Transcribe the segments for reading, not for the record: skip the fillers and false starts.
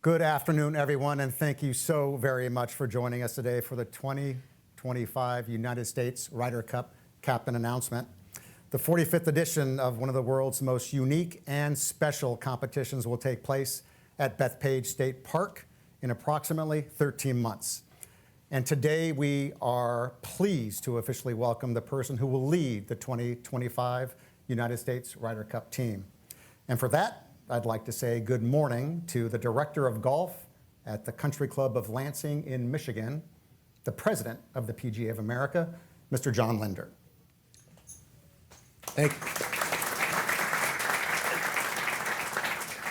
Good afternoon, everyone, and thank you so very much for joining us today for the 2025 United States Ryder Cup Captain Announcement. The 45th edition of one of the world's most unique and special competitions will take place at Bethpage State Park in approximately 13 months. And today we are pleased to officially welcome the person who will lead the 2025 United States Ryder Cup team. And for that, I'd like to say good morning to the Director of Golf at the Country Club of Lansing in Michigan, the President of the PGA of America, Mr. John Linder.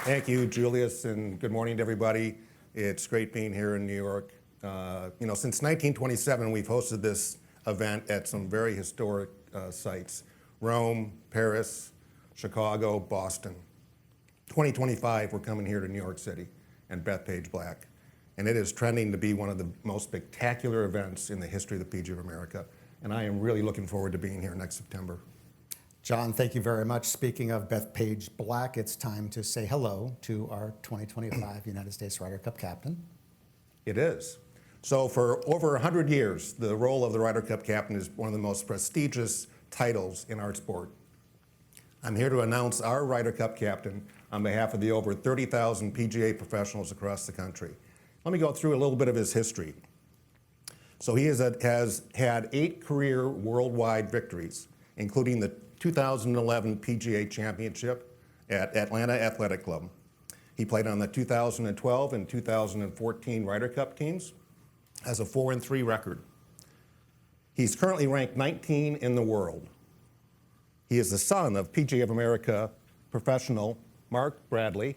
Thank you, Julius, and good morning to everybody. It's great being here in New York. Since 1927, we've hosted this event at some very historic sites: Rome, Paris, Chicago, Boston. 2025, we're coming here to New York City and Bethpage Black, and it is trending to be one of the most spectacular events in the history of the PGA of America, and I am really looking forward to being here next September. John, thank you very much. Speaking of Bethpage Black, it's time to say hello to our 2025 United States Ryder Cup captain. It is. So for over 100 years, the role of the Ryder Cup captain is one of the most prestigious titles in our sport. I'm here to announce our Ryder Cup captain on behalf of the over 30,000 PGA professionals across the country. Let me go through a little bit of his history. So he has had 8 career worldwide victories, including the 2011 PGA Championship at Atlanta Athletic Club. He played on the 2012 and 2014 Ryder Cup teams, has a 4-3 record. He's currently ranked 19 in the world. He is the son of PGA of America professional Mark Bradley,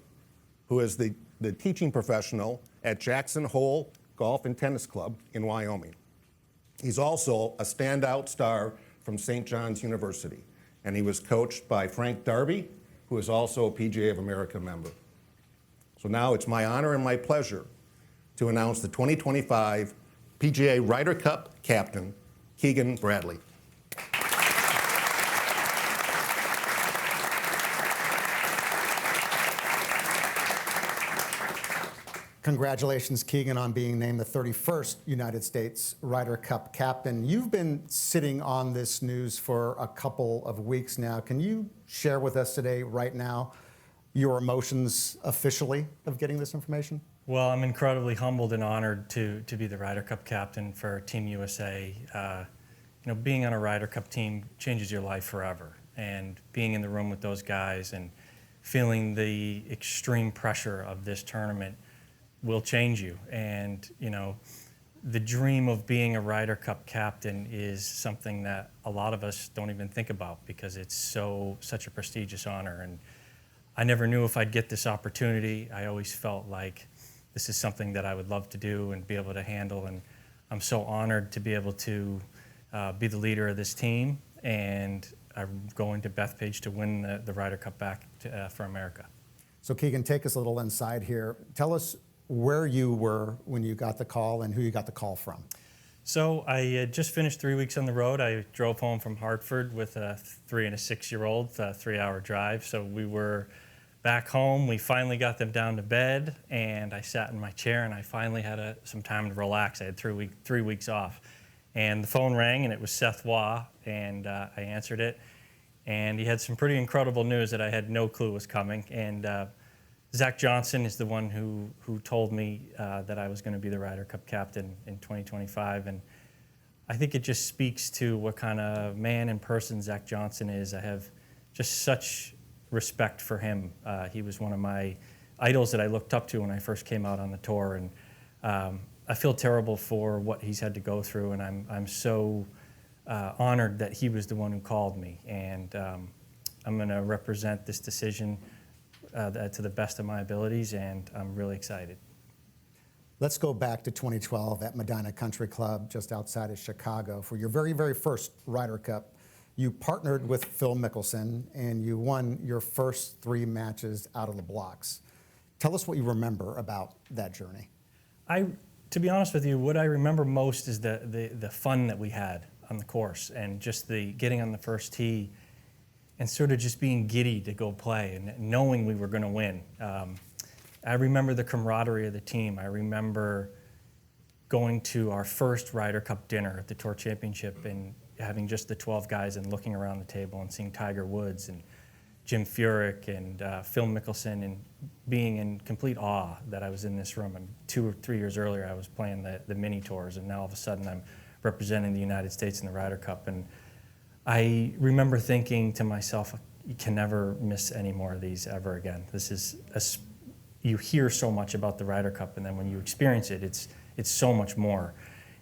who is the teaching professional at Jackson Hole Golf and Tennis Club in Wyoming. He's also a standout star from St. John's University, and he was coached by Frank Darby, who is also a PGA of America member. So now it's my honor and my pleasure to announce the 2025 PGA Ryder Cup captain, Keegan Bradley. Congratulations, Keegan, on being named the 31st United States Ryder Cup captain. You've been sitting on this news for a couple of weeks now. Can you share with us today, right now, your emotions officially of getting this information? Well, I'm incredibly humbled and honored to be the Ryder Cup captain for Team USA. Being on a Ryder Cup team changes your life forever. And being in the room with those guys and feeling the extreme pressure of this tournament will change you. And, the dream of being a Ryder Cup captain is something that a lot of us don't even think about because it's such a prestigious honor. And I never knew if I'd get this opportunity. I always felt like this is something that I would love to do and be able to handle. And I'm so honored to be able to be the leader of this team. And I'm going to Bethpage to win the Ryder Cup back for America. So Keegan, take us a little inside here. Tell us where you were when you got the call and who you got the call from. So I had just finished 3 weeks on the road. I drove home from Hartford with a 3- and 6-year-old, a 3-hour drive. So we were back home. We finally got them down to bed, and I sat in my chair, and I finally had some time to relax. I had 3 weeks off. And the phone rang, and it was Seth Waugh, and I answered it. And he had some pretty incredible news that I had no clue was coming. And Zach Johnson is the one who told me that I was going to be the Ryder Cup captain in 2025. And I think it just speaks to what kind of man and person Zach Johnson is. I have just such respect for him. He was one of my idols that I looked up to when I first came out on the tour. And I feel terrible for what he's had to go through. And I'm so honored that he was the one who called me. And I'm going to represent this decision to the best of my abilities, and I'm really excited. Let's go back to 2012 at Medina Country Club just outside of Chicago. For your very, very first Ryder Cup, you partnered with Phil Mickelson, and you won your first 3 matches out of the blocks. Tell us what you remember about that journey. To be honest with you, what I remember most is the fun that we had on the course, and just the getting on the first tee and sort of just being giddy to go play and knowing we were going to win. I remember the camaraderie of the team. I remember going to our first Ryder Cup dinner at the Tour Championship and having just the 12 guys and looking around the table and seeing Tiger Woods and Jim Furyk and Phil Mickelson and being in complete awe that I was in this room. And 2 or 3 years earlier, I was playing the mini tours, and now all of a sudden I'm representing the United States in the Ryder Cup. And I remember thinking to myself, you can never miss any more of these ever again. This is you hear so much about the Ryder Cup, and then when you experience it, it's so much more.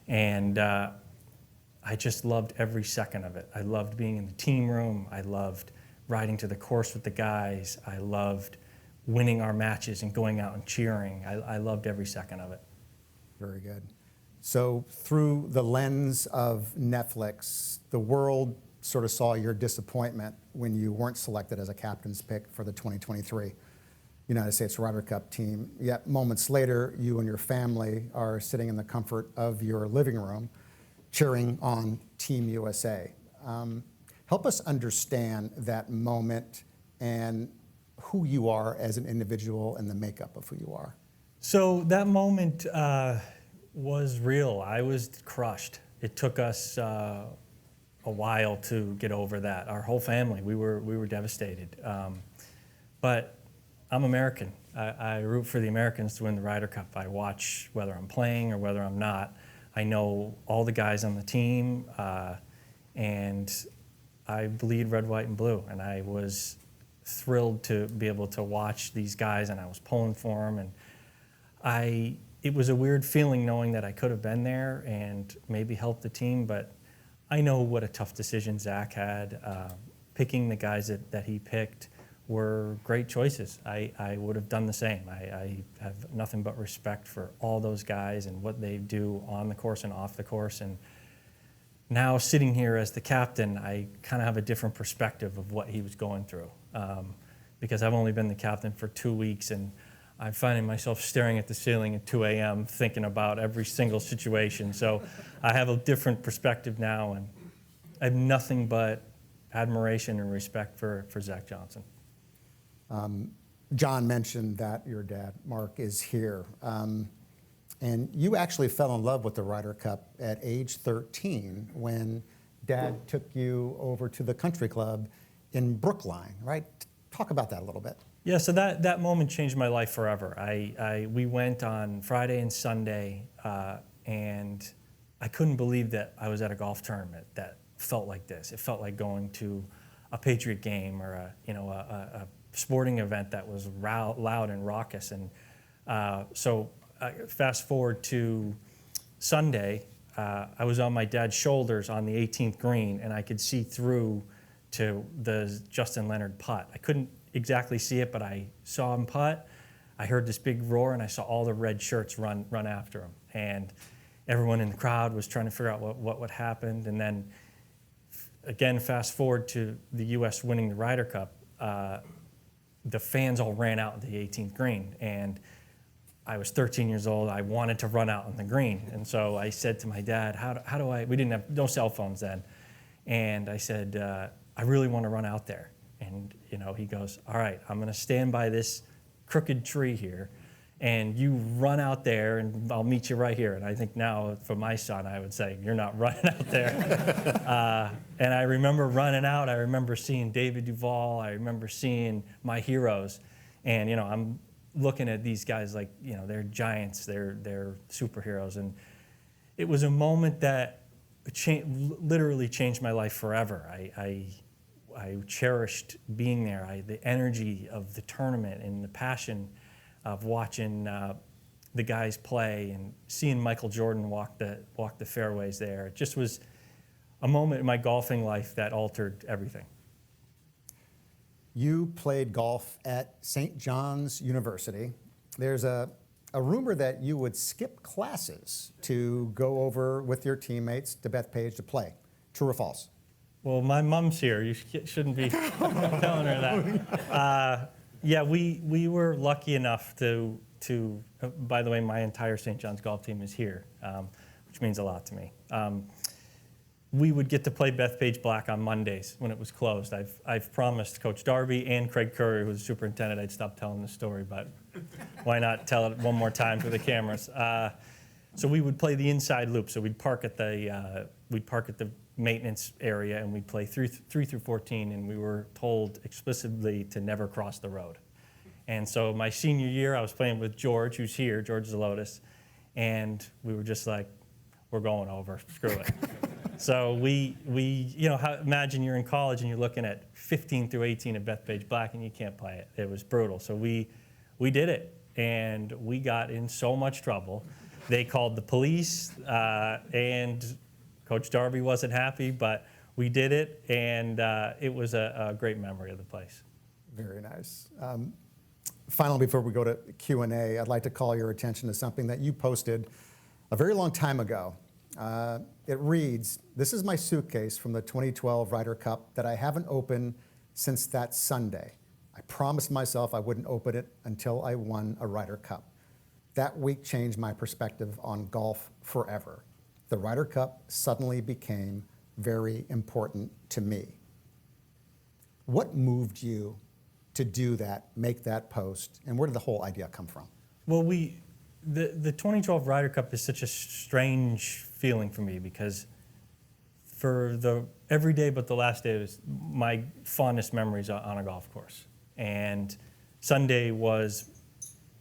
And I just loved every second of it. I loved being in the team room. I loved riding to the course with the guys. I loved winning our matches and going out and cheering. I loved every second of it. Very good. So through the lens of Netflix, the world sort of saw your disappointment when you weren't selected as a captain's pick for the 2023 United States Ryder Cup team. Yet moments later, you and your family are sitting in the comfort of your living room cheering on Team USA. Help us understand that moment and who you are as an individual and the makeup of who you are. So that moment was real. I was crushed. It took us a while to get over that. Our whole family, we were devastated. But I'm American. I root for the Americans to win the Ryder Cup. I watch whether I'm playing or whether I'm not. I know all the guys on the team, and I bleed red, white, and blue. And I was thrilled to be able to watch these guys, and I was pulling for them. And it was a weird feeling knowing that I could have been there and maybe helped the team, but I know what a tough decision Zach had. Picking the guys that he picked were great choices. I would have done the same. I have nothing but respect for all those guys and what they do on the course and off the course. And now sitting here as the captain, I kind of have a different perspective of what he was going through, because I've only been the captain for 2 weeks, and I'm finding myself staring at the ceiling at 2 a.m. thinking about every single situation. So I have a different perspective now, and I have nothing but admiration and respect for Zach Johnson. John mentioned that your dad, Mark, is here. And you actually fell in love with the Ryder Cup at age 13 when Dad took you over to the country club in Brookline, right? Talk about that a little bit. Yeah, so that moment changed my life forever. We went on Friday and Sunday, and I couldn't believe that I was at a golf tournament that felt like this. It felt like going to a Patriot game or a sporting event that was loud and raucous. And so fast forward to Sunday, I was on my dad's shoulders on the 18th green, and I could see through to the Justin Leonard putt. I couldn't exactly see it, but I saw him putt. I heard this big roar, and I saw all the red shirts run after him. And everyone in the crowd was trying to figure out what happened. And then, again, fast forward to the U.S. winning the Ryder Cup, the fans all ran out into the 18th green. And I was 13 years old. I wanted to run out on the green. And so I said to my dad, how do I, we didn't have, no cell phones then. And I said, I really want to run out there. And, he goes, all right, I'm going to stand by this crooked tree here, and you run out there, and I'll meet you right here. And I think now, for my son, I would say, you're not running out there. And I remember running out. I remember seeing David Duval. I remember seeing my heroes. And, I'm looking at these guys like, they're giants. They're superheroes. And it was a moment that literally changed my life forever. I cherished being there. The energy of the tournament and the passion of watching the guys play and seeing Michael Jordan walk the fairways there. It just was a moment in my golfing life that altered everything. You played golf at St. John's University. There's a rumor that you would skip classes to go over with your teammates to Bethpage to play. True or false? Well, my mom's here. You shouldn't be telling her that. Yeah, we were lucky enough to. By the way, my entire St. John's golf team is here, which means a lot to me. We would get to play Bethpage Black on Mondays when it was closed. I've promised Coach Darby and Craig Curry, who was the superintendent, I'd stop telling the story, but Why not tell it one more time for the cameras? So we would play the inside loop. So we'd park at the maintenance area, and we'd play 3 through 14, and we were told explicitly to never cross the road. And so my senior year, I was playing with George, who's here, George Zelotis, and we were just like, we're going over, screw it. So we imagine you're in college and you're looking at 15 through 18 at Bethpage Black, and you can't play it. It was brutal. So we did it, and we got in so much trouble. They called the police, and Coach Darby wasn't happy, but we did it, and it was a great memory of the place. Very nice. Finally, before we go to Q&A, I'd like to call your attention to something that you posted a very long time ago. It reads, "This is my suitcase from the 2012 Ryder Cup that I haven't opened since that Sunday. I promised myself I wouldn't open it until I won a Ryder Cup. That week changed my perspective on golf forever. The Ryder Cup suddenly became very important to me." What moved you to do that, make that post, and where did the whole idea come from? Well, the 2012 Ryder Cup is such a strange feeling for me, because for every day but the last day was my fondest memories on a golf course. And Sunday was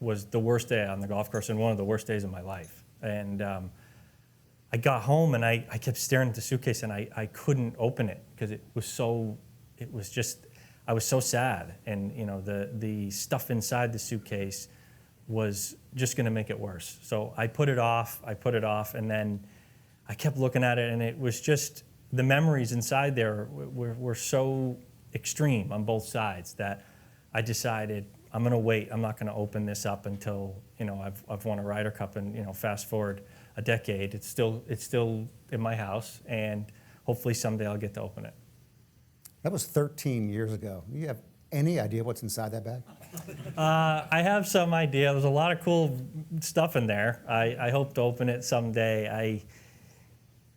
the worst day on the golf course, and one of the worst days of my life. And I got home, and I kept staring at the suitcase, and I couldn't open it because I was so sad. And the stuff inside the suitcase was just going to make it worse. So I put it off, and then I kept looking at it, and it was just, the memories inside there were so extreme on both sides that I decided I'm going to wait. I'm not going to open this up until I've won a Ryder Cup, and fast forward a decade, it's still in my house, and hopefully someday I'll get to open it. That was 13 years ago. Do you have any idea what's inside that bag? I have some idea. There's a lot of cool stuff in there. I hope to open it someday.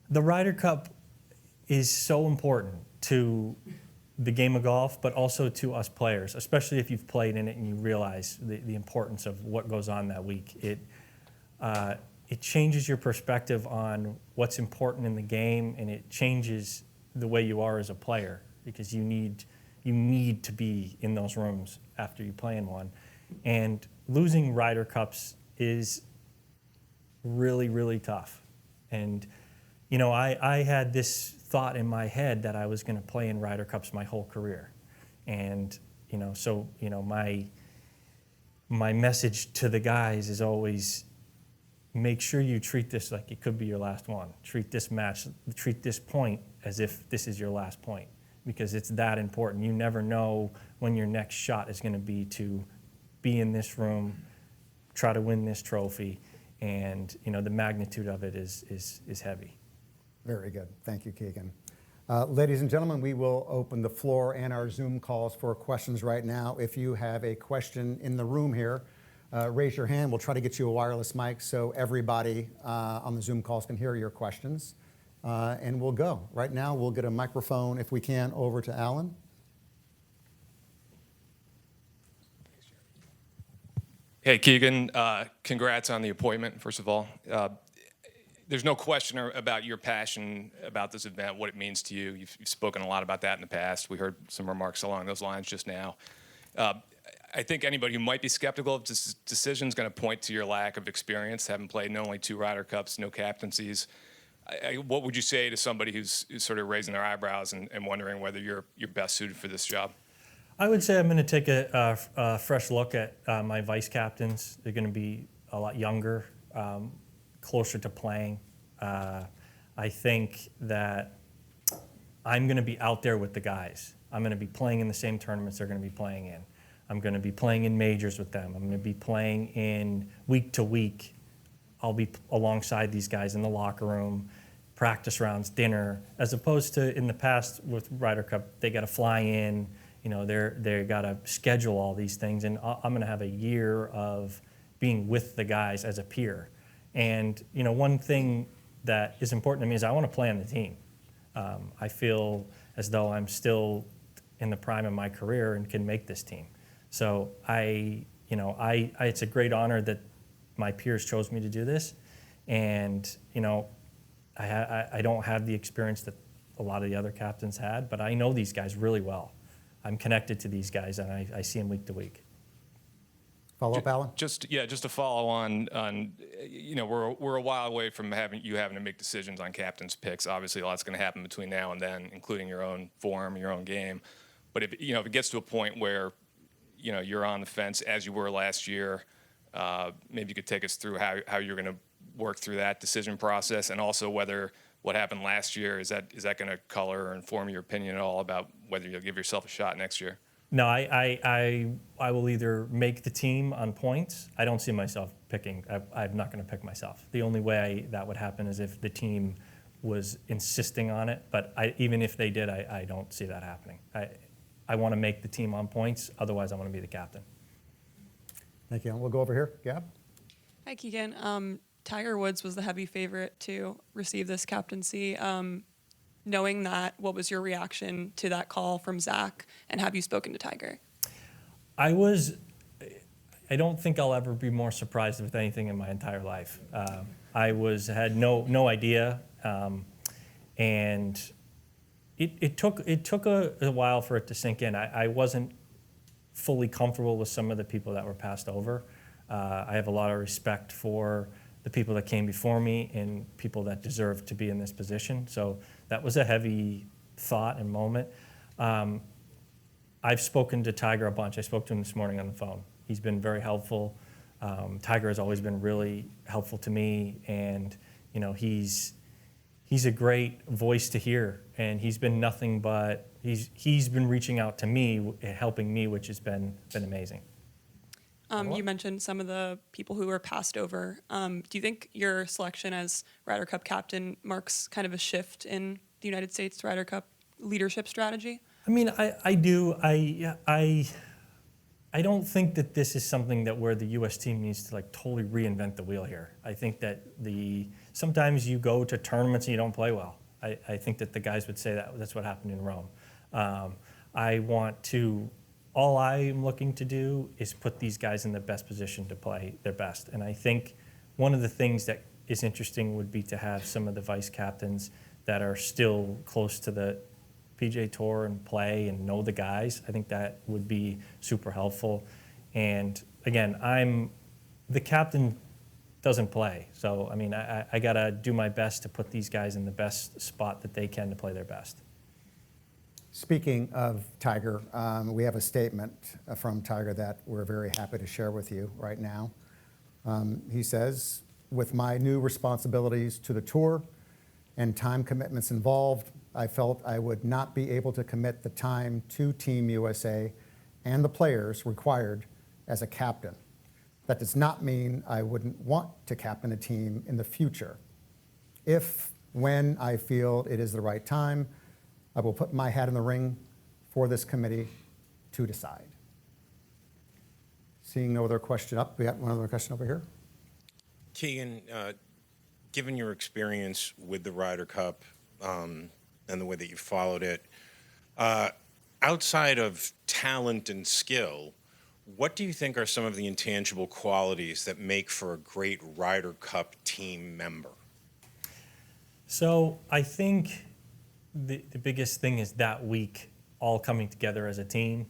The Ryder Cup is so important to the game of golf, but also to us players, especially if you've played in it and you realize the importance of what goes on that week. It changes your perspective on what's important in the game, and it changes the way you are as a player, because you need to be in those rooms after you play in one. And losing Ryder Cups is really, really tough. And I had this thought in my head that I was going to play in Ryder Cups my whole career. And my message to the guys is always, make sure you treat this like it could be your last one. Treat this match, treat this point as if this is your last point, because it's that important. You never know when your next shot is going to be in this room, try to win this trophy, and the magnitude of it is heavy. Very good. Thank you, Keegan. Ladies and gentlemen, we will open the floor and our Zoom calls for questions right now. If you have a question in the room here, raise your hand. We'll try to get you a wireless mic so everybody on the Zoom calls can hear your questions. And we'll go. Right now, we'll get a microphone, if we can, over to Alan. Hey, Keegan, congrats on the appointment, first of all. There's no question about your passion about this event, what it means to you. You've spoken a lot about that in the past. We heard some remarks along those lines just now. I think anybody who might be skeptical of this decision is going to point to your lack of experience, having played not only 2 Ryder Cups, no captaincies. What would you say to somebody who's sort of raising their eyebrows and wondering whether you're best suited for this job? I would say I'm going to take a fresh look at my vice captains. They're going to be a lot younger, closer to playing. I think that I'm going to be out there with the guys. I'm going to be playing in the same tournaments they're going to be playing in. I'm going to be playing in majors with them. I'm going to be playing in week to week. I'll be alongside these guys in the locker room, practice rounds, dinner, as opposed to in the past with Ryder Cup, they got to fly in, they got to schedule all these things, and I'm going to have a year of being with the guys as a peer. And one thing that is important to me is I want to play on the team. I feel as though I'm still in the prime of my career and can make this team. So I it's a great honor that my peers chose me to do this. And, I don't have the experience that a lot of the other captains had, but I know these guys really well. I'm connected to these guys, and I see them week to week. Follow up, Alan? Just to follow on, we're a while away from having to make decisions on captain's picks. Obviously, a lot's going to happen between now and then, including your own form, your own game. But if it gets to a point where, you're on the fence as you were last year, maybe you could take us through how you're going to work through that decision process, and also whether what happened last year is that going to color or inform your opinion at all about whether you'll give yourself a shot next year. No, I will either make the team on points. I don't see myself picking. I'm not going to pick myself. The only way that would happen is if the team was insisting on it. But even if they did, I don't see that happening. I want to make the team on points. Otherwise, I want to be the captain. Thank you. We'll go over here. Gab? Hi, Keegan. Tiger Woods was the heavy favorite to receive this captaincy. Knowing that, what was your reaction to that call from Zach, and have you spoken to Tiger? I don't think I'll ever be more surprised with anything in my entire life. I had no idea, and it took a while for it to sink in. I wasn't fully comfortable with some of the people that were passed over. I have a lot of respect for the people that came before me and people that deserve to be in this position. So that was a heavy thought and moment. I've spoken to Tiger a bunch. I spoke to him this morning on the phone. He's been very helpful. Tiger has always been really helpful to me, and he's a great voice to hear. And he's been nothing but he's been reaching out to me, helping me, which has been amazing. You mentioned some of the people who were passed over. Do you think your selection as Ryder Cup captain marks kind of a shift in the United States Ryder Cup leadership strategy? I mean, I do. I don't think that this is something where the U.S. team needs to totally reinvent the wheel here. I think that sometimes you go to tournaments and you don't play well. I think that the guys would say that's what happened in Rome. All I'm looking to do is put these guys in the best position to play their best. And I think one of the things that is interesting would be to have some of the vice captains that are still close to the PGA Tour and play and know the guys. I think that would be super helpful. And again, the captain doesn't play. So, I mean, I got to do my best to put these guys in the best spot that they can to play their best. Speaking of Tiger, we have a statement from Tiger that we're very happy to share with you right now. He says, "With my new responsibilities to the tour and time commitments involved, I felt I would not be able to commit the time to Team USA and the players required as a captain. That does not mean I wouldn't want to captain a team in the future. When I feel it is the right time, I will put my hat in the ring for this committee to decide." Seeing no other question up, we got one other question over here. Keegan, given your experience with the Ryder Cup and the way that you followed it, outside of talent and skill, what do you think are some of the intangible qualities that make for a great Ryder Cup team member? So I think the biggest thing is that week all coming together as a team.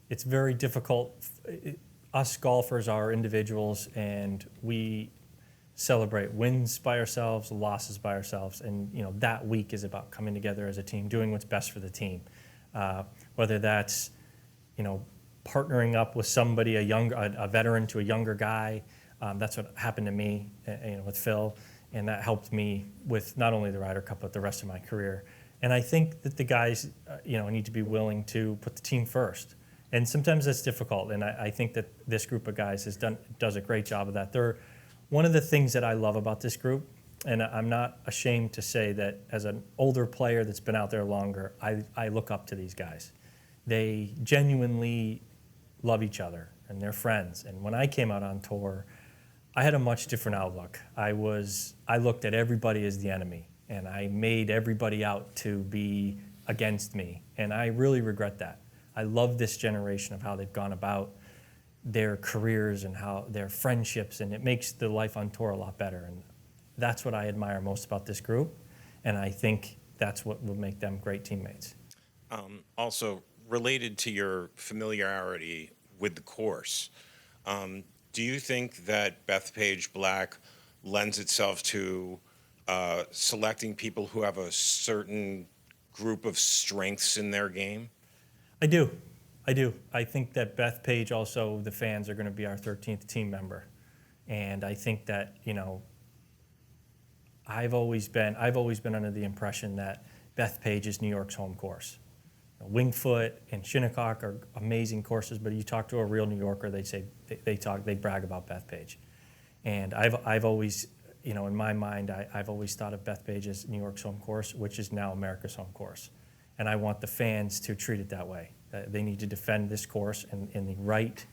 It's very difficult. Us golfers are individuals, and we celebrate wins by ourselves, losses by ourselves, and that week is about coming together as a team, doing what's best for the team. Whether that's partnering up with somebody, a veteran to a younger guy. That's what happened to me, with Phil, and that helped me with not only the Ryder Cup but the rest of my career. And I think that the guys, need to be willing to put the team first. And sometimes that's difficult, and I think that this group of guys does a great job of that. One of the things that I love about this group, and I'm not ashamed to say that as an older player that's been out there longer, I look up to these guys. They genuinely love each other, and they're friends. And when I came out on tour, I had a much different outlook. I looked at everybody as the enemy, and I made everybody out to be against me, and I really regret that. I love this generation of how they've gone about, their careers and how their friendships, and it makes the life on tour a lot better. And that's what I admire most about this group, and I think that's what will make them great teammates. Also, related to your familiarity with the course, do you think that Bethpage Black lends itself to selecting people who have a certain group of strengths in their game? I do. I think that Bethpage also, the fans are going to be our 13th team member. And I think that, I've always been under the impression that Bethpage is New York's home course. Winged Foot and Shinnecock are amazing courses, but you talk to a real New Yorker, they brag about Bethpage. And I've always, in my mind, I've always thought of Bethpage as New York's home course, which is now America's home course. And I want the fans to treat it that way. They need to defend this course in the right,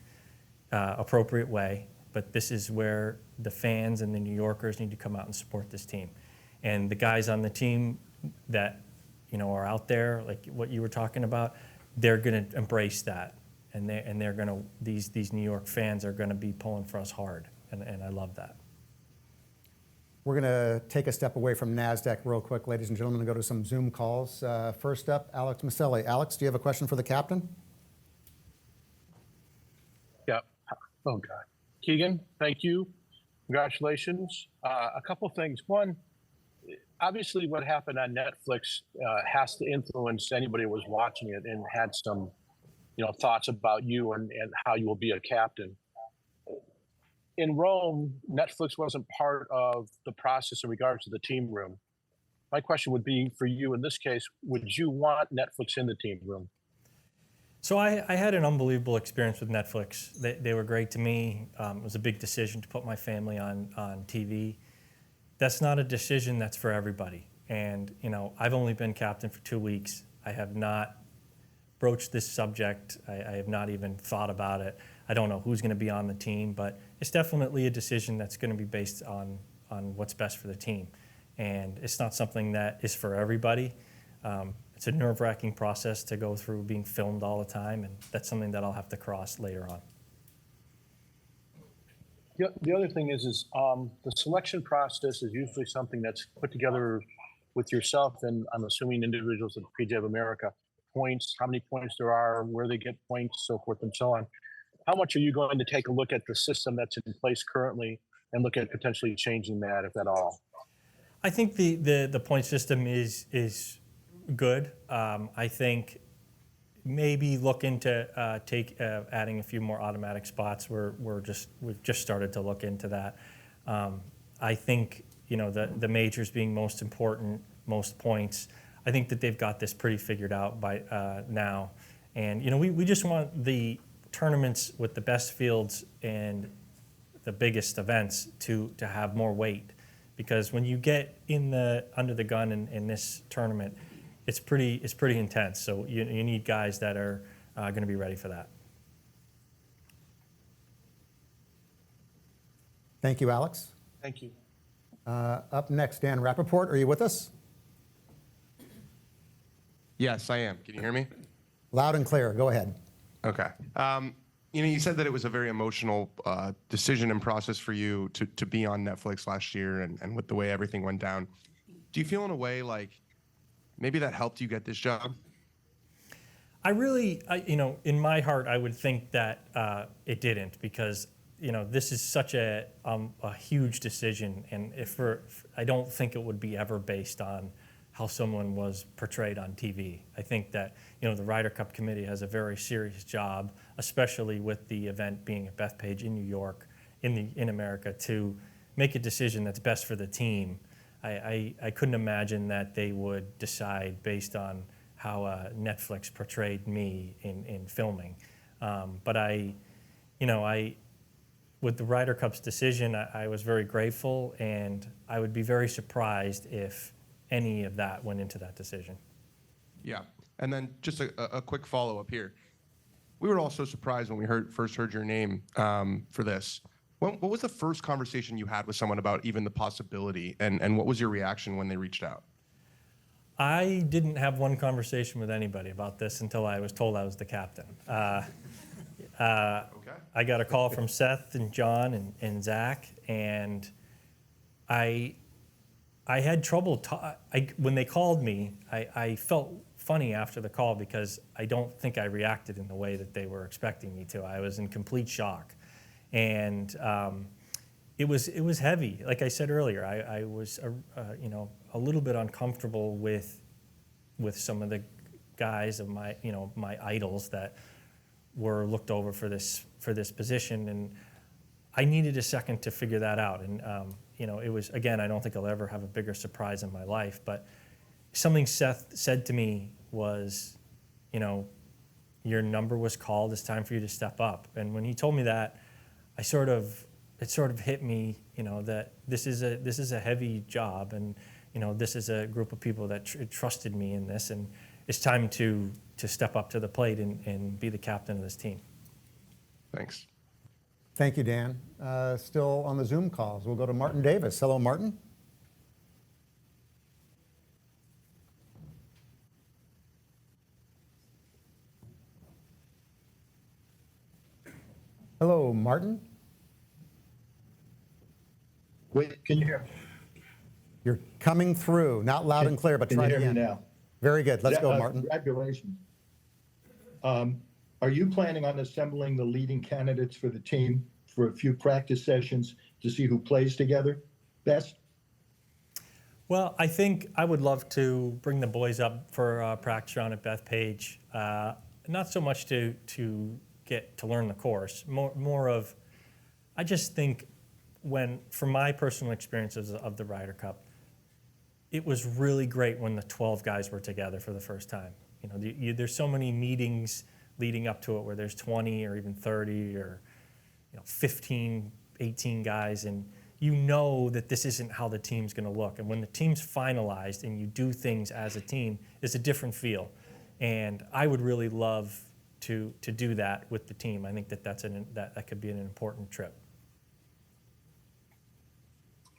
appropriate way. But this is where the fans and the New Yorkers need to come out and support this team. And the guys on the team that are out there, like what you were talking about, they're going to embrace that, and they're going to these New York fans are going to be pulling for us hard, and I love that. We're going to take a step away from NASDAQ real quick, ladies and gentlemen, and go to some Zoom calls. First up, Alex Maselli. Alex, do you have a question for the captain? Yeah. Oh, God. Keegan, thank you. Congratulations. A couple things. One, obviously what happened on Netflix has to influence anybody who was watching it and had some, thoughts about you and how you will be a captain. In Rome, Netflix wasn't part of the process in regards to the team room. My question would be for you in this case, would you want Netflix in the team room? So I had an unbelievable experience with Netflix. They were great to me. It was a big decision to put my family on TV. That's not a decision that's for everybody. And, I've only been captain for 2 weeks. I have not broached this subject. I have not even thought about it. I don't know who's going to be on the team, but it's definitely a decision that's going to be based on what's best for the team. And it's not something that is for everybody. It's a nerve-wracking process to go through being filmed all the time, and that's something that I'll have to cross later on. The other thing is the selection process is usually something that's put together with yourself and I'm assuming individuals at PGA of America. Points, how many points there are, where they get points, so forth and so on. How much are you going to take a look at the system that's in place currently and look at potentially changing that, if at all? I think the point system is good. I think maybe look into adding a few more automatic spots. We've just started to look into that. I think the majors being most important, most points. I think that they've got this pretty figured out by now, and we just want the tournaments with the best fields and the biggest events to have more weight, because when you get under the gun in this tournament, it's pretty intense. So you need guys that are going to be ready for that. Thank you, Alex. Thank you. Up next, Dan Rappaport. Are you with us? Yes, I am. Can you hear me? Loud and clear. Go ahead. Okay. You said that it was a very emotional decision and process for you to be on Netflix last year and with the way everything went down. Do you feel in a way like maybe that helped you get this job? I really, in my heart, I would think that it didn't, because this is such a huge decision, and I don't think it would be ever based on how someone was portrayed on TV. I think that the Ryder Cup Committee has a very serious job, especially with the event being at Bethpage in New York, in America, to make a decision that's best for the team. I couldn't imagine that they would decide based on how Netflix portrayed me in filming. But with the Ryder Cup's decision, I was very grateful, and I would be very surprised if any of that went into that decision. Yeah. And then just a quick follow-up here. We were all so surprised when we first heard your name for this. What was the first conversation you had with someone about even the possibility, and what was your reaction when they reached out? I didn't have one conversation with anybody about this until I was told I was the captain. I got a call from Seth and John and Zach, and I had trouble. When they called me, I felt funny after the call because I don't think I reacted in the way that they were expecting me to. I was in complete shock, and it was heavy. Like I said earlier, I was a little bit uncomfortable with some of the guys of my idols that were looked over for this position, and I needed a second to figure that out. And it was, again, I don't think I'll ever have a bigger surprise in my life, but something Seth said to me was, your number was called. It's time for you to step up. And when he told me that, it sort of hit me, that this is a heavy job, and this is a group of people that trusted me in this, and it's time to step up to the plate and be the captain of this team. Thanks. Thank you, Dan. Still on the Zoom calls, we'll go to Martin Davis. Hello, Martin. Hello, Martin. Wait, can you hear me? You're coming through, not loud and clear, but Can try you it hear again. me now? Very good. Let's go, Martin. Congratulations. Are you planning on assembling the leading candidates for the team for a few practice sessions to see who plays together best? Well, I think I would love to bring the boys up for a practice round at Bethpage. Not so much to get to learn the course, more of, I just think from my personal experiences of the Ryder Cup, it was really great when the 12 guys were together for the first time. There's so many meetings leading up to it where there's 20 or even 30 or 15, 18 guys, and that this isn't how the team's going to look. And when the team's finalized and you do things as a team, it's a different feel. And I would really love to do that with the team. I think that could be an important trip.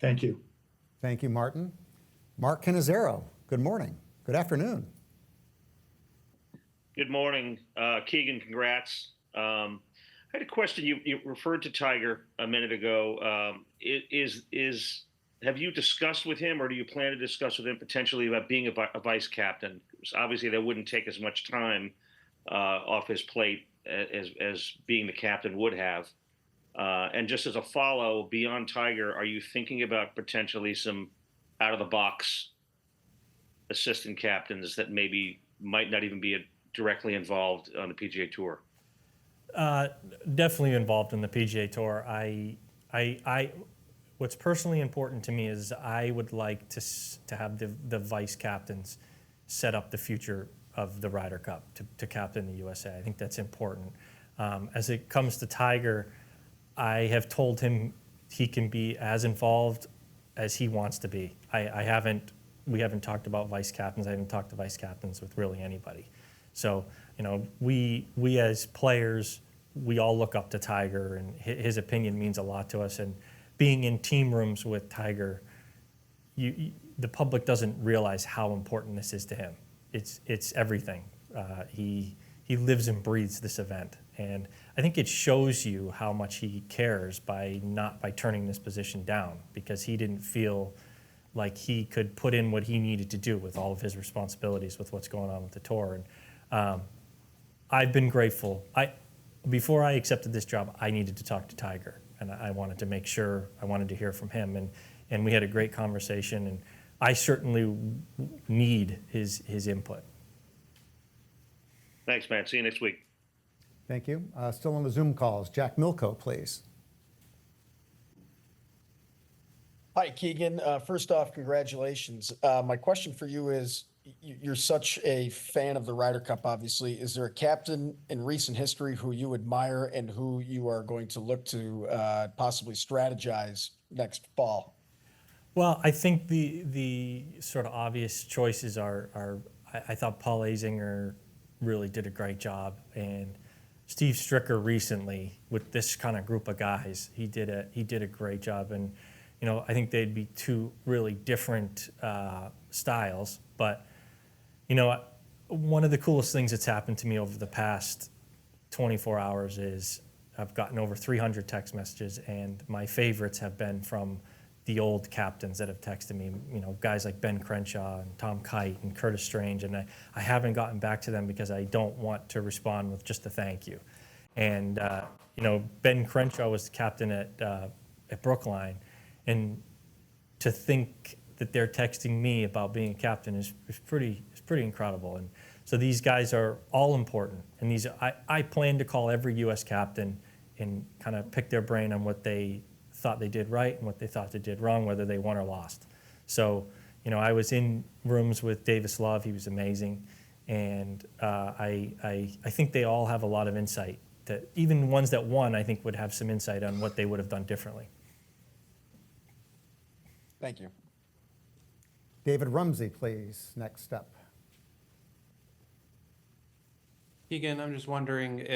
Thank you. Thank you, Martin. Mark Cannizzaro, good morning. Good afternoon. Good morning. Keegan, congrats. I had a question. You referred to Tiger a minute ago. Have you discussed with him, or do you plan to discuss with him potentially about being a vice captain? Obviously, that wouldn't take as much time off his plate as being the captain would have. And just as a follow, beyond Tiger, are you thinking about potentially some out-of-the-box assistant captains that maybe might not even be directly involved on the PGA Tour? Definitely involved in the PGA Tour. What's personally important to me is I would like to have the vice captains set up the future of the Ryder Cup to captain the USA. I think that's important. As it comes to Tiger, I have told him he can be as involved as he wants to be. We haven't talked about vice captains. I haven't talked to vice captains with really anybody. So, we as players, we all look up to Tiger, and his opinion means a lot to us. And being in team rooms with Tiger, the public doesn't realize how important this is to him. It's everything. He lives and breathes this event, and I think it shows you how much he cares by turning this position down, because he didn't feel like he could put in what he needed to do with all of his responsibilities with what's going on with the tour. And I've been grateful. Before I accepted this job, I needed to talk to Tiger, and I wanted to make sure, I wanted to hear from him, and we had a great conversation, and I certainly need his input. Thanks, man. See you next week. Thank you. Still on the Zoom calls, Jack Milko, please. Hi, Keegan. First off, congratulations. My question for you is, you're such a fan of the Ryder Cup, obviously. Is there a captain in recent history who you admire and who you are going to look to possibly strategize next fall? Well, I think the sort of obvious choices are I thought Paul Azinger really did a great job, and Steve Stricker recently with this kind of group of guys, he did a great job. And I think they'd be two really different styles, but one of the coolest things that's happened to me over the past 24 hours is I've gotten over 300 text messages, and my favorites have been from the old captains that have texted me, guys like Ben Crenshaw and Tom Kite and Curtis Strange, and I haven't gotten back to them because I don't want to respond with just a thank you. And, Ben Crenshaw was the captain at Brookline, and to think that they're texting me about being a captain is pretty incredible. And so these guys are all important, and I plan to call every U.S. captain and kind of pick their brain on what they thought they did right and what they thought they did wrong, whether they won or lost. So, I was in rooms with Davis Love. He was amazing, and I think they all have a lot of insight. That even ones that won, I think, would have some insight on what they would have done differently. Thank you. David Rumsey, please, next up. Keegan, I'm just wondering,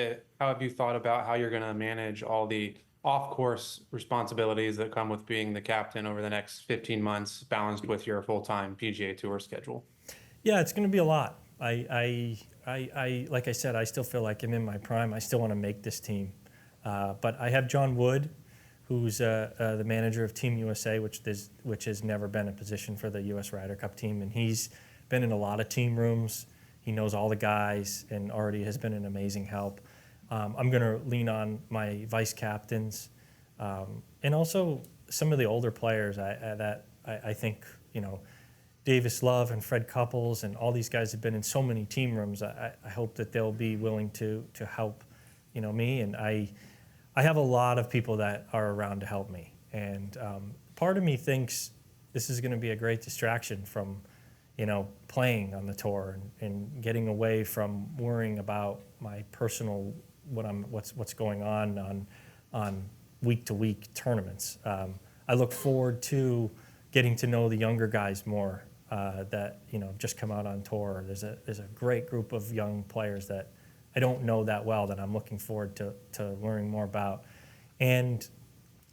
how have you thought about how you're going to manage all the off-course responsibilities that come with being the captain over the next 15 months, balanced with your full-time PGA Tour schedule? Yeah, it's going to be a lot. I like I said, I still feel like I'm in my prime. I still want to make this team. But I have John Wood, who's the manager of Team USA, which has never been a position for the U.S. Ryder Cup team. And he's been in a lot of team rooms. He knows all the guys and already has been an amazing help. I'm going to lean on my vice captains and also some of the older players that I think, Davis Love and Fred Couples and all these guys have been in so many team rooms. I hope that they'll be willing to help, me. And I have a lot of people that are around to help me. And part of me thinks this is going to be a great distraction from, playing on the tour and getting away from worrying about my personal what's going on week to week tournaments. I look forward to getting to know the younger guys more that just come out on tour. There's a great group of young players that I don't know that well that I'm looking forward to learning more about, and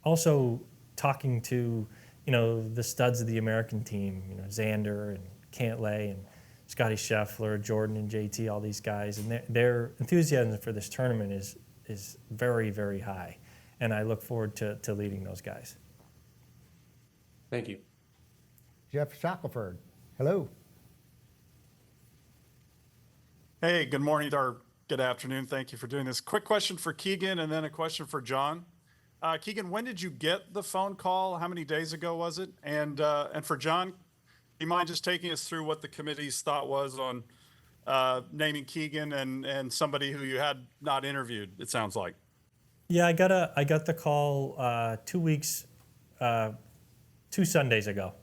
also talking to the studs of the American team, Xander and Cantlay and Scotty Scheffler, Jordan and JT, all these guys, and their enthusiasm for this tournament is very, very high, and I look forward to leading those guys. Thank you. Jeff Shackelford, hello. Hey, good morning or good afternoon. Thank you for doing this. Quick question for Keegan and then a question for John. Keegan, when did you get the phone call? How many days ago was it? And for John, do you mind just taking us through what the committee's thought was on naming Keegan and somebody who you had not interviewed, it sounds like? Yeah, I got the call 2 Sundays ago,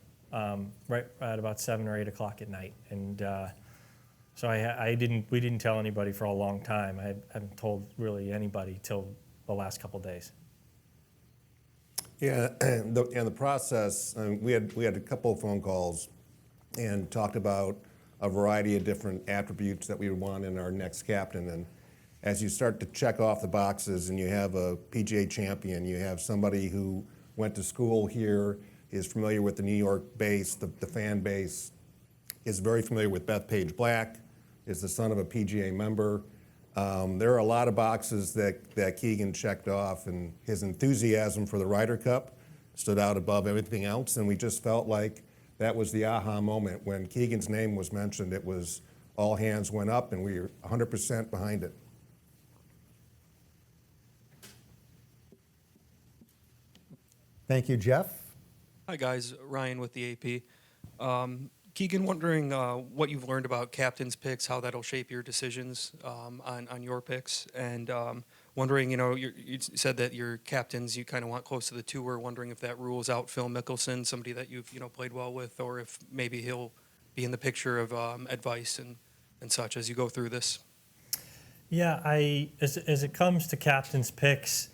right at about 7 or 8 o'clock at night, and so we didn't tell anybody for a long time. I haven't told really anybody till the last couple of days. Yeah, and the process, we had a couple of phone calls and talked about a variety of different attributes that we would want in our next captain. And as you start to check off the boxes and you have a PGA champion, you have somebody who went to school here, is familiar with the New York base, the fan base, is very familiar with Bethpage Black, is the son of a PGA member. There are a lot of boxes that Keegan checked off, and his enthusiasm for the Ryder Cup stood out above everything else, and we just felt like that was the aha moment. When Keegan's name was mentioned, it was all hands went up, and we were 100% behind it. Thank you, Jeff. Hi, guys. Ryan with the AP. Keegan, wondering what you've learned about captain's picks, how that'll shape your decisions on your picks, and wondering, you said that your captains you kind of want close to the tour. Wondering if that rules out Phil Mickelson, somebody that you've played well with, or if maybe he'll be in the picture of advice and such as you go through this. Yeah, as it comes to captain's picks,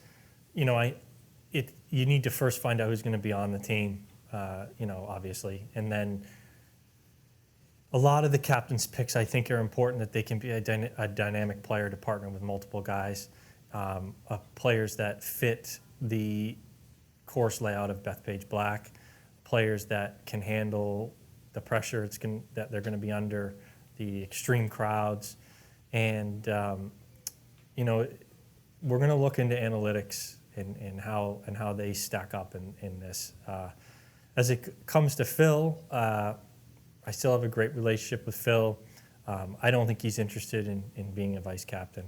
you need to first find out who's going to be on the team, obviously, and then. A lot of the captain's picks, I think, are important that they can be a dynamic player to partner with multiple guys, players that fit the course layout of Bethpage Black, players that can handle the pressure that they're going to be under, the extreme crowds, and we're going to look into analytics and how they stack up in this. As it comes to Phil, I still have a great relationship with Phil. I don't think he's interested in being a vice captain.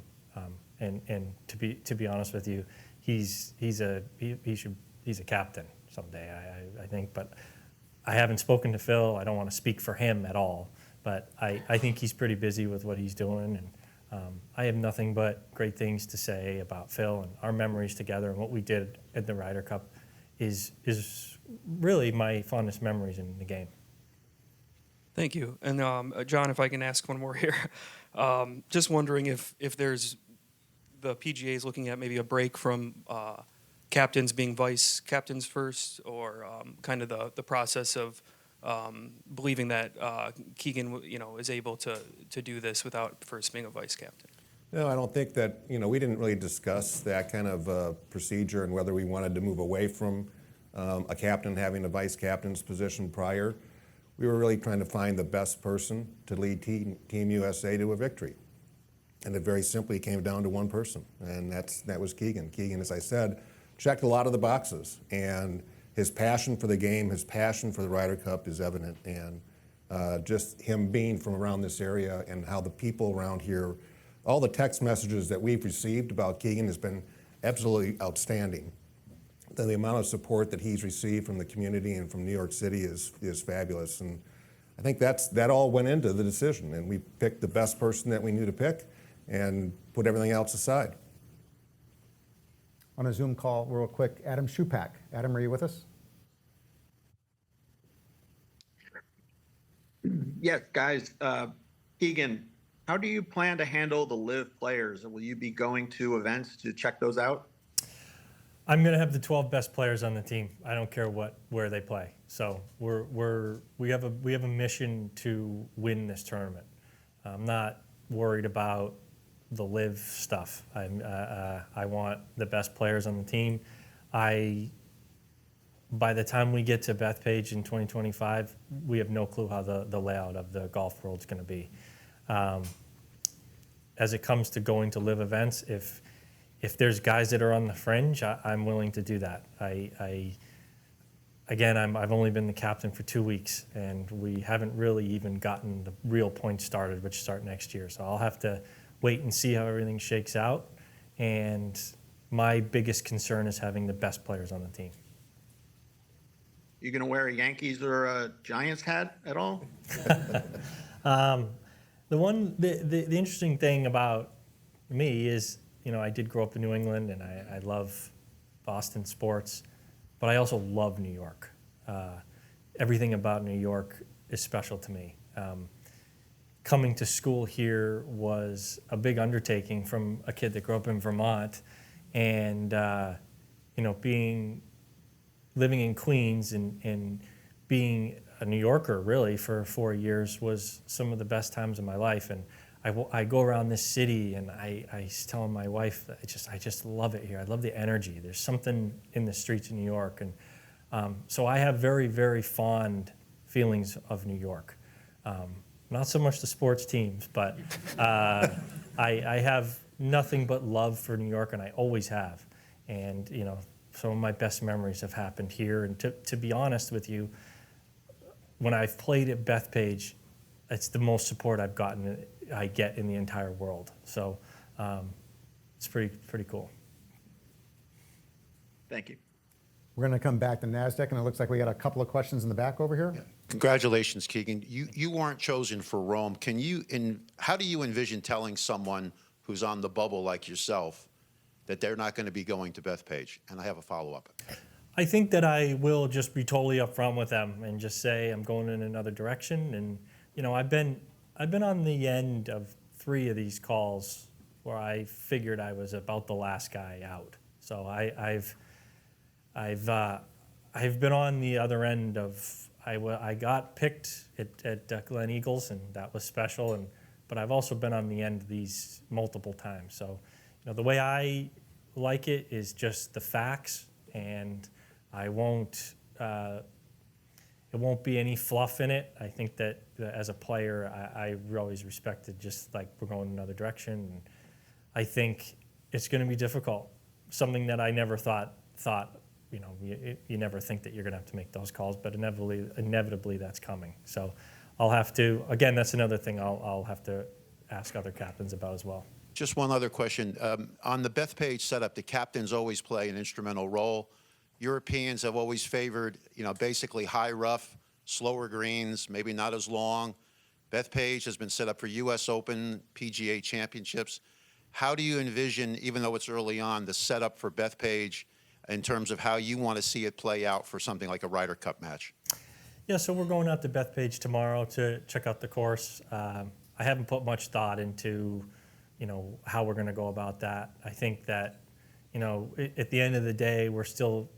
And to be honest with you, he's a captain someday, I think. But I haven't spoken to Phil. I don't want to speak for him at all. But I think he's pretty busy with what he's doing. And I have nothing but great things to say about Phil and our memories together and what we did at the Ryder Cup is really my fondest memories in the game. Thank you. And John, if I can ask one more here. Just wondering if there's the PGA is looking at maybe a break from captains being vice captains first, or kind of the process of believing that Keegan, is able to do this without first being a vice captain. No, I don't think that, we didn't really discuss that kind of procedure and whether we wanted to move away from a captain having a vice captain's position prior. We were really trying to find the best person to lead Team USA to a victory. And it very simply came down to one person, and that was Keegan. Keegan, as I said, checked a lot of the boxes, and his passion for the game, his passion for the Ryder Cup is evident, and just him being from around this area and how the people around here, all the text messages that we've received about Keegan has been absolutely outstanding. The amount of support that he's received from the community and from New York City is fabulous, and I think that all went into the decision, and we picked the best person that we knew to pick and put everything else aside. On a Zoom call, real quick, Adam Shupak. Adam, are you with us? Yes, guys. Keegan, how do you plan to handle the live players? Will you be going to events to check those out? I'm going to have the 12 best players on the team. I don't care where they play. So we have a mission to win this tournament. I'm not worried about the live stuff. I want the best players on the team. By the time we get to Bethpage in 2025, we have no clue how the layout of the golf world's going to be. As it comes to going to live events, if there's guys that are on the fringe, I'm willing to do that. I've only been the captain for 2 weeks, and we haven't really even gotten the real points started, which start next year. So I'll have to wait and see how everything shakes out. And my biggest concern is having the best players on the team. You going to wear a Yankees or a Giants hat at all? The interesting thing about me is, I did grow up in New England, and I love Boston sports, but I also love New York. Everything about New York is special to me. Coming to school here was a big undertaking from a kid that grew up in Vermont, and living in Queens and being a New Yorker really for 4 years was some of the best times of my life. And I go around this city, and I was telling my wife that I just love it here. I love the energy. There's something in the streets of New York, and so I have very, very fond feelings of New York. Not so much the sports teams, but I have nothing but love for New York, and I always have. And some of my best memories have happened here. And to be honest with you, when I've played at Bethpage, it's the most support I get in the entire world. So it's pretty cool. Thank you. We're going to come back to NASDAQ, and it looks like we got a couple of questions in the back over here. Yeah. Congratulations, Keegan. You weren't chosen for Rome. How do you envision telling someone who's on the bubble like yourself that they're not going to be going to Bethpage? And I have a follow-up. I think that I will just be totally upfront with them and just say I'm going in another direction. And I've been on the end of 3 of these calls where I figured I was about the last guy out. So I've been on the other end of I got picked at Glen Eagles, and that was special. But I've also been on the end of these multiple times. So the way I like it is just the facts, and I won't. It won't be any fluff in it. I think that as a player, I always respected just like we're going another direction. And I think it's going to be difficult. Something that I never thought. You know, you never think that you're going to have to make those calls, but inevitably that's coming. So I'll have to. Again, that's another thing I'll have to ask other captains about as well. Just one other question. On the Bethpage setup, the captains always play an instrumental role. Europeans have always favored, you know, basically high rough, slower greens, maybe not as long. Bethpage has been set up for U.S. Open, PGA Championships. How do you envision, even though it's early on, the setup for Bethpage in terms of how you want to see it play out for something like a Ryder Cup match? Yeah, so we're going out to Bethpage tomorrow to check out the course. I haven't put much thought into, you know, how we're going to go about that. I think that, you know, at the end of the day, we're still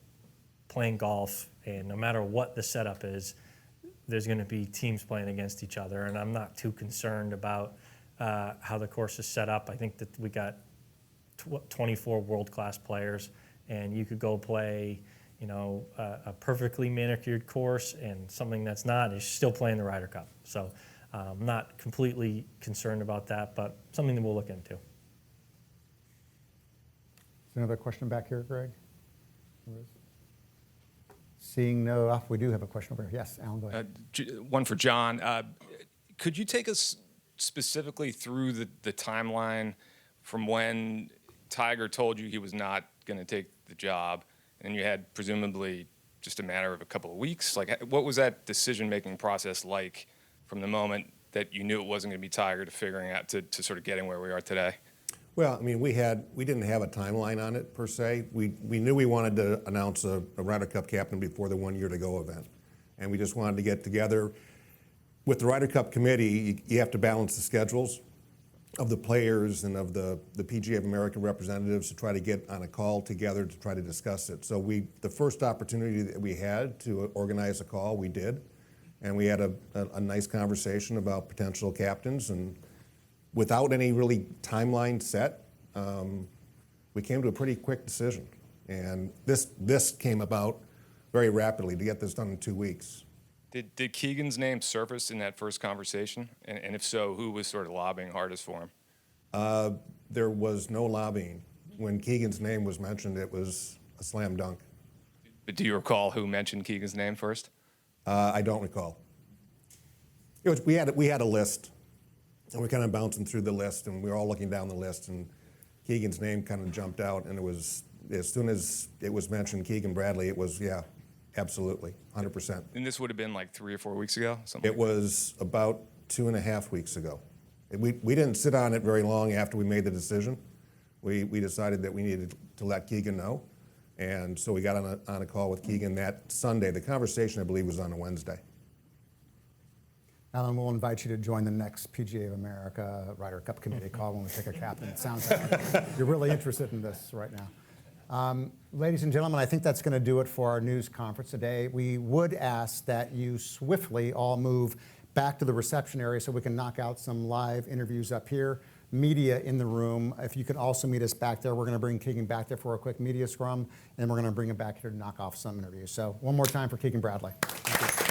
playing golf, and no matter what the setup is, there's going to be teams playing against each other, and I'm not too concerned about how the course is set up. I think that we got 24 world-class players, and you could go play, you know, a perfectly manicured course and something that's not is still playing the Ryder Cup. So I'm not completely concerned about that, but something that we'll look into. Another question back here, Greg? Seeing no, we do have a question over here. Yes, Alan, go ahead. One for John. Could you take us specifically through the timeline from when Tiger told you he was not going to take the job, and you had presumably just a matter of a couple of weeks? Like, what was that decision-making process like from the moment that you knew it wasn't going to be Tiger to figuring out to sort of getting where we are today? Well, I mean, we didn't have a timeline on it per se. We knew we wanted to announce a Ryder Cup captain before the 1 year to go event, and we just wanted to get together with the Ryder Cup Committee. You have to balance the schedules of the players and of the PGA of America representatives to try to get on a call together to try to discuss it. So the first opportunity that we had to organize a call, we did, and we had a nice conversation about potential captains, and without any really timeline set, we came to a pretty quick decision. And this came about very rapidly to get this done in 2 weeks. Did Keegan's name surface in that first conversation? And if so, who was sort of lobbying hardest for him? There was no lobbying. When Keegan's name was mentioned, it was a slam dunk. But do you recall who mentioned Keegan's name first? I don't recall. We had a list, and we're kind of bouncing through the list, and we were all looking down the list, and Keegan's name kind of jumped out, and it was, as soon as it was mentioned, Keegan Bradley, it was, yeah, absolutely, 100%. And this would have been like 3 or 4 weeks ago? It was about 2.5 weeks ago. We didn't sit on it very long after we made the decision. We decided that we needed to let Keegan know, and so we got on a call with Keegan that Sunday. The conversation, I believe, was on a Wednesday. Alan, we'll invite you to join the next PGA of America Ryder Cup Committee call when we pick a captain. It sounds like you're really interested in this right now. Ladies and gentlemen, I think that's going to do it for our news conference today. We would ask that you swiftly all move back to the reception area so we can knock out some live interviews up here. Media in the room. If you could also meet us back there, we're going to bring Keegan back there for a quick media scrum, and we're going to bring him back here to knock off some interviews. So one more time for Keegan Bradley. Thank you.